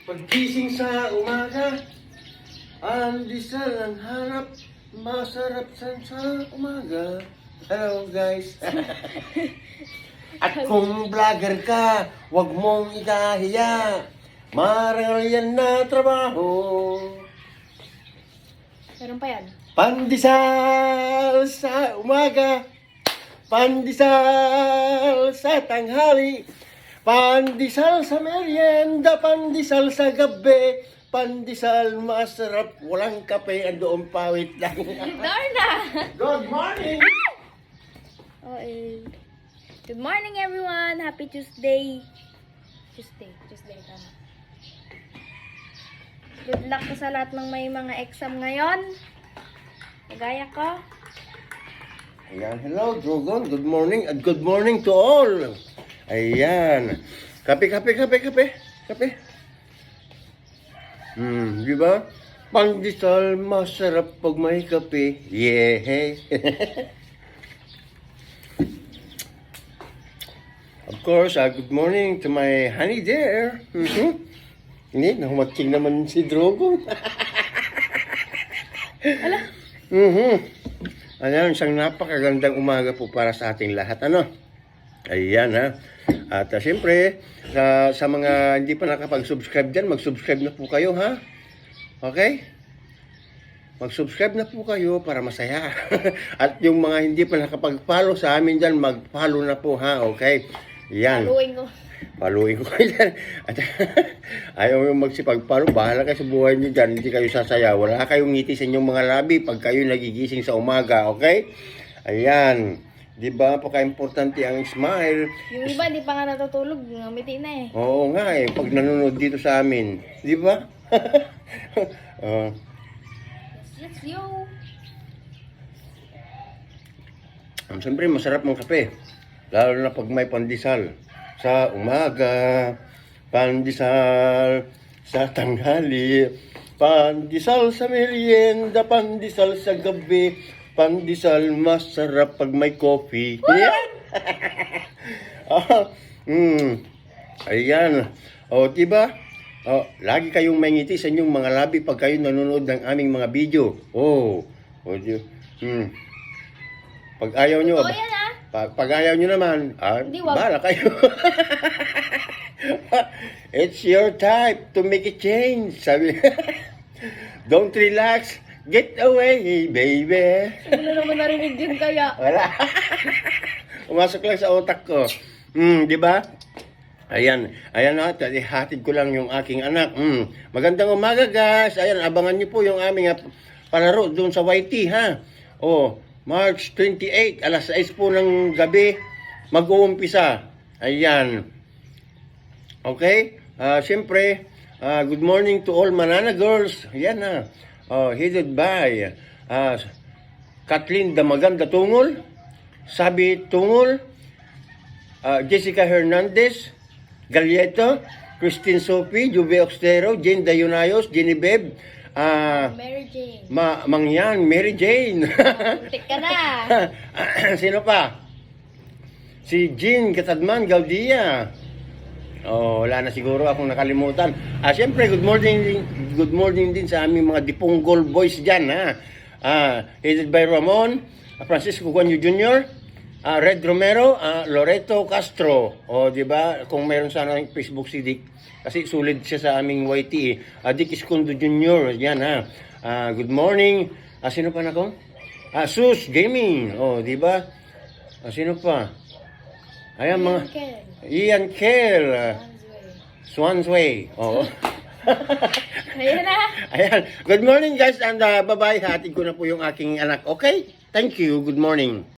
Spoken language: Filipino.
Paggising sa umaga, andisal ang hanap, masarap sa umaga. Hello guys. At kung vlogger ka, wag mong ikahiya. Marangal yan na trabaho. Meron pa yan. Pandesal sa umaga, pandesal sa tanghali, pandesal sa merienda, pandesal sa gabi, pandesal masarap, walang kape, andoon pawit lang. Darna! Good morning! Oh, good morning everyone! Happy Tuesday! Tuesday, tama. Good luck po sa lahat ng may mga exam ngayon. Nagaya ko. Ayan, hello Drogon, good morning and good morning to all. Ayan, kape. Di ba? Pandesal masarap pag may kape. Yeah. Of course, good morning to my honey there. Hindi, nahumatking naman si Drogon. Ala? Ayan, isang napakagandang umaga po para sa ating lahat. Ano? Ayan ha. At siyempre, sa mga hindi pa nakapag-subscribe dyan, mag-subscribe na po kayo ha. Okay? Mag-subscribe na po kayo para masaya. At yung mga hindi pa nakapag-follow sa amin dyan, mag-follow na po ha. Okay? Yan. Paluin ko kayo dyan. At ayaw yung magsipag-follow. Bahala kayo sa buhay nyo dyan. Hindi kayo sasaya. Wala kayong ngiti sa inyong mga labi pag kayo nagigising sa umaga. Okay? Ayan. Di ba? Paka-importante ang smile. Yung iba, di pa nga natutulog. Ngumiti na eh. Oo nga eh. Pag nanonood dito sa amin. Di ba? Yes, yo! Siyempre, masarap ng kape. Lalo na pag may pandesal. Sa umaga, pandesal sa tanghali, pandesal sa merienda, pandesal sa gabi, pandesal masarap pag may coffee. Ayan. O, diba? O, lagi kayong may ngiti sa inyong mga labi pag kayo nanonood ng aming mga video. Pag ayaw nyo, yan ah. pag ayaw nyo naman, Hindi, wag. bahala kayo. It's your time to make a change. Sabi, don't relax, get away, baby. Ano naman narinig yun kaya? Wala. Umasok lang sa utak ko. Di ba? Ayan na, hatid ko lang yung aking anak. Magandang umaga guys. Ayan, abangan niyo po yung aming palaro doon sa YT ha. March 28, alas 6 po ng gabi, mag-uumpisa. Ayan. Okay? Siyempre, good morning to all Manana girls. Ayan na. Headed by Kathleen Damaganda Tungol, Sabi Tungol, Jessica Hernandez, Galieto, Christine Sophie, Juve Oxtero, Jane Dayunayos, Jenny Beb, Mary Jane. Mary Jane. Tik ka na. Sino pa? Si Jean Katadman Gaudia. Wala na siguro akong nakalimutan. Siyempre, good morning din sa aming mga Diponggol boys dyan, ha. Headed by Ramon, Francisco Guanyo Jr., Red Romero, Loreto Castro. Di ba? Kung mayroon sana ng Facebook si Dick, kasi sulit siya sa aming YT. Dick Escondo Jr. Yan ha. Good morning. Sino pa na ko? Sus Gaming. Di ba? Sino pa? Ayan mga Ian Kell. Swansway. Ayan na. Ayan. Good morning guys and bye-bye. Hatid ko na po yung aking anak. Okay? Thank you. Good morning.